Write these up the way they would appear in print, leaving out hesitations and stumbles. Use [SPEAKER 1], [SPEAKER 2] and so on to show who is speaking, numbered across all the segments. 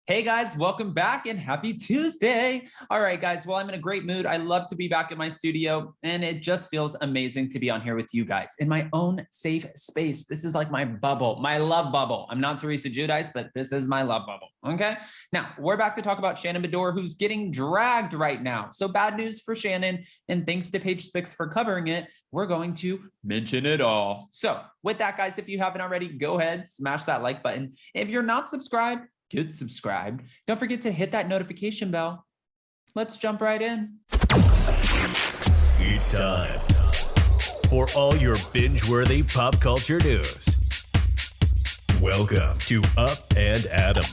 [SPEAKER 1] Hey guys, welcome back and happy Tuesday. All right, guys. Well, I'm in a great mood. I love to be back in my studio and it just feels amazing to be on here with you guys in my own safe space. This is like my bubble, my love bubble. I'm not Teresa Giudice, but this is my love bubble. Okay. Now we're back to talk about Shannon Beador, who's getting dragged right now. So bad news for Shannon. And thanks to Page 6 for covering it. We're going to mention it all. So with that, guys, if you haven't already, go ahead, smash that like button. If you're not subscribed, get subscribed. Don't forget to hit that notification bell. Let's jump right in.
[SPEAKER 2] It's time for all your binge-worthy pop culture news. Welcome to Up and Adam.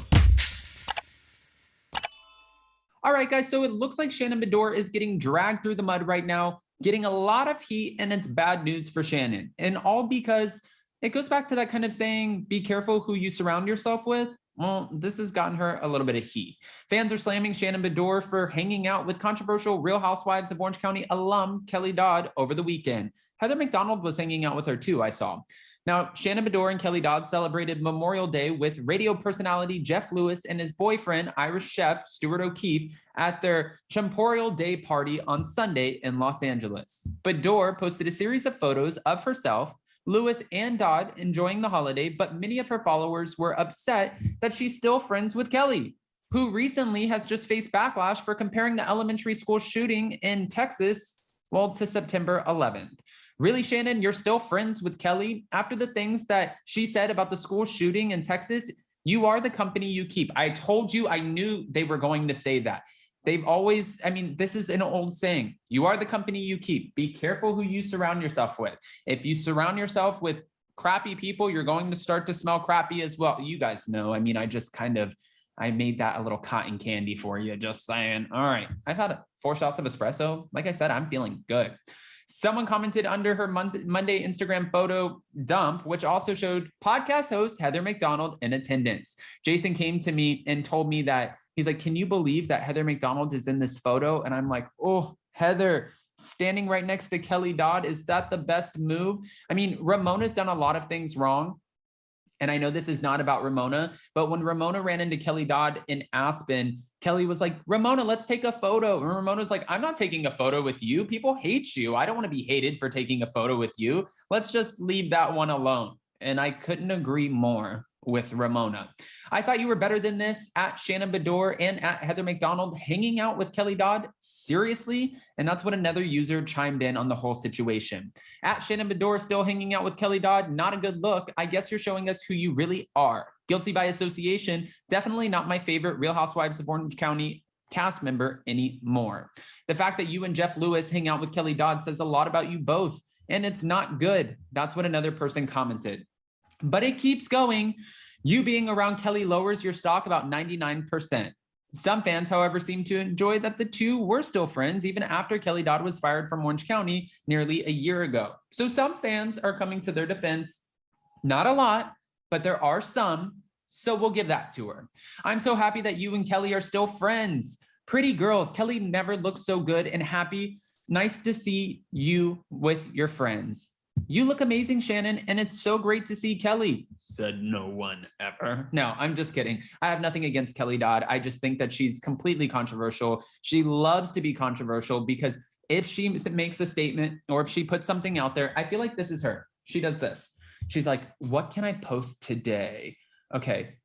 [SPEAKER 1] All right, guys, so it looks like Shannon Beador is getting dragged through the mud right now, getting a lot of heat, and it's bad news for Shannon. And all because it goes back to that kind of saying, be careful who you surround yourself with. Well, this has gotten her a little bit of heat. Fans are slamming Shannon Beador for hanging out with controversial Real Housewives of Orange County alum Kelly Dodd over the weekend. Heather McDonald was hanging out with her too, I saw. Now, Shannon Beador and Kelly Dodd celebrated Memorial Day with radio personality Jeff Lewis and his boyfriend, Irish chef Stuart O'Keefe, at their Chemporial Day party on Sunday in Los Angeles. Beador posted a series of photos of herself, Lewis and Dodd enjoying the holiday, but many of her followers were upset that she's still friends with Kelly, who recently has just faced backlash for comparing the elementary school shooting in Texas, well, to September 11th. Really, Shannon, you're still friends with Kelly after the things that she said about the school shooting in Texas? You are the company you keep. I told you, I knew they were going to say that. They've always, I mean, this is an old saying. You are the company you keep. Be careful who you surround yourself with. If you surround yourself with crappy people, you're going to start to smell crappy as well. You guys know, I mean, I made that a little cotton candy for you, just saying. All right, I've had 4 shots of espresso. Like I said, I'm feeling good. Someone commented under her Monday Instagram photo dump, which also showed podcast host Heather McDonald in attendance. Jason came to me and told me that he's like, can you believe that Heather McDonald is in this photo? And I'm like, oh, Heather standing right next to Kelly Dodd. Is that the best move? I mean, Ramona's done a lot of things wrong. And I know this is not about Ramona, but when Ramona ran into Kelly Dodd in Aspen, Kelly was like, Ramona, let's take a photo. And Ramona's like, I'm not taking a photo with you. People hate you. I don't want to be hated for taking a photo with you. Let's just leave that one alone. And I couldn't agree more with Ramona. I thought you were better than this at Shannon Beador and at Heather McDonald hanging out with Kelly Dodd. Seriously? And that's what another user chimed in on the whole situation. At Shannon Beador still hanging out with Kelly Dodd, not a good look. I guess you're showing us who you really are. Guilty by association. Definitely not my favorite Real Housewives of Orange County cast member anymore. The fact that you and Jeff Lewis hang out with Kelly Dodd says a lot about you both, and it's not good. That's what another person commented. But it keeps going. You being around Kelly lowers your stock about 99%. Some fans, however, seem to enjoy that the two were still friends even after Kelly Dodd was fired from Orange County nearly a year ago. So some fans are coming to their defense. Not a lot, but there are some. So we'll give that to her. I'm so happy that you and Kelly are still friends. Pretty girls. Kelly never looks so good and happy. Nice to see you with your friends. You look amazing, Shannon, and it's so great to see Kelly, said no one ever. No, I'm just kidding. I have nothing against Kelly Dodd. I just think that she's completely controversial. She loves to be controversial because if she makes a statement or if she puts something out there, I feel like this is her. She does this. She's like, what can I post today? Okay,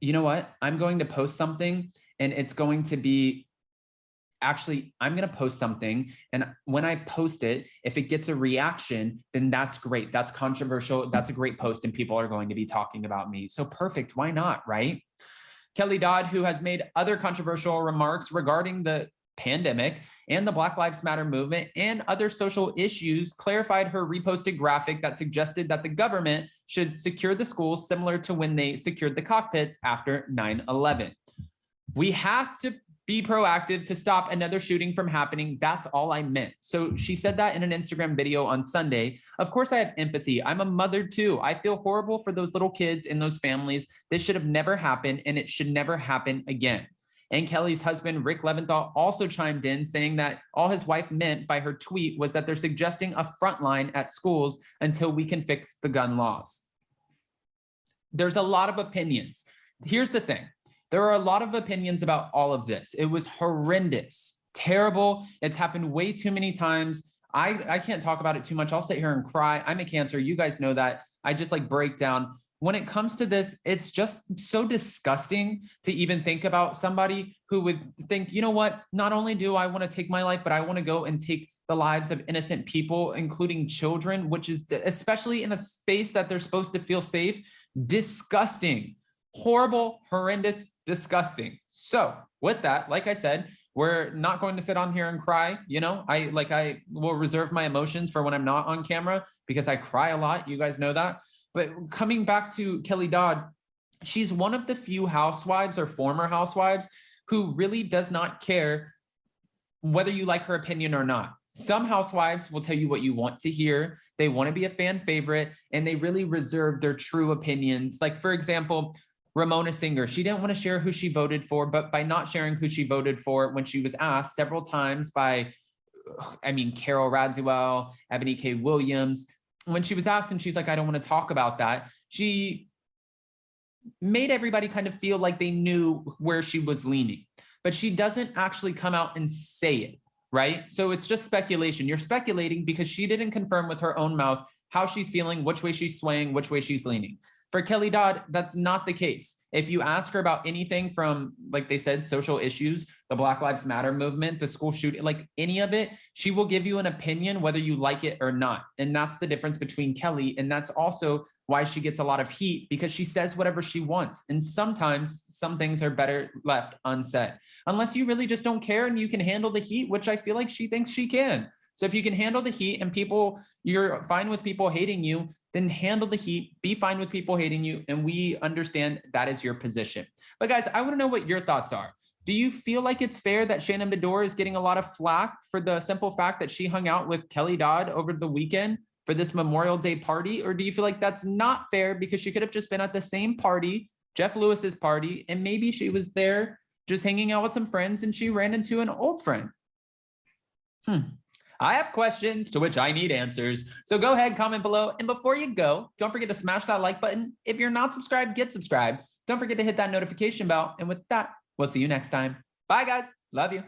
[SPEAKER 1] you know what? I'm going to post something and it's going to be actually, I'm going to post something. And when I post it, if it gets a reaction, then that's great. That's controversial. That's a great post. And people are going to be talking about me. So perfect. Why not? Right? Kelly Dodd, who has made other controversial remarks regarding the pandemic and the Black Lives Matter movement and other social issues, clarified her reposted graphic that suggested that the government should secure the schools similar to when they secured the cockpits after 9/11. We have to be proactive to stop another shooting from happening. That's all I meant. So she said that in an Instagram video on Sunday. Of course, I have empathy. I'm a mother too. I feel horrible for those little kids and those families. This should have never happened and it should never happen again. And Kelly's husband, Rick Leventhal, also chimed in saying that all his wife meant by her tweet was that they're suggesting a front line at schools until we can fix the gun laws. There's a lot of opinions. Here's the thing. There are a lot of opinions about all of this. It was horrendous, terrible. It's happened way too many times. I can't talk about it too much. I'll sit here and cry. I'm a Cancer. You guys know that. I just like break down. When it comes to this, it's just so disgusting to even think about somebody who would think, you know what, not only do I want to take my life, but I want to go and take the lives of innocent people, including children, which is especially in a space that they're supposed to feel safe. Disgusting, horrible, horrendous, disgusting. So with that, like I said, we're not going to sit on here and cry. You know, I will reserve my emotions for when I'm not on camera because I cry a lot. You guys know that. But coming back to Kelly Dodd, she's one of the few housewives or former housewives who really does not care whether you like her opinion or not. Some housewives will tell you what you want to hear. They want to be a fan favorite, and they really reserve their true opinions. Like, for example, Ramona Singer, she didn't want to share who she voted for, but by not sharing who she voted for when she was asked several times by, Carol Radziwill, Ebony K. Williams, when she was asked and she's like, I don't want to talk about that, she made everybody kind of feel like they knew where she was leaning, but she doesn't actually come out and say it, right? So it's just speculation. You're speculating because she didn't confirm with her own mouth how she's feeling, which way she's swaying, which way she's leaning. For Kelly Dodd, that's not the case. If you ask her about anything from, like they said, social issues, the Black Lives Matter movement, the school shooting, like any of it, she will give you an opinion whether you like it or not. And that's the difference between Kelly. And that's also why she gets a lot of heat, because she says whatever she wants. And sometimes some things are better left unsaid, unless you really just don't care and you can handle the heat, which I feel like she thinks she can. So if you can handle the heat and you're fine with people hating you, then handle the heat, be fine with people hating you. And we understand that is your position. But guys, I want to know what your thoughts are. Do you feel like it's fair that Shannon Beador is getting a lot of flack for the simple fact that she hung out with Kelly Dodd over the weekend for this Memorial Day party? Or do you feel like that's not fair because she could have just been at the same party, Jeff Lewis's party, and maybe she was there just hanging out with some friends and she ran into an old friend? I have questions to which I need answers. So go ahead, comment below. And before you go, don't forget to smash that like button. If you're not subscribed, get subscribed. Don't forget to hit that notification bell. And with that, we'll see you next time. Bye, guys. Love you.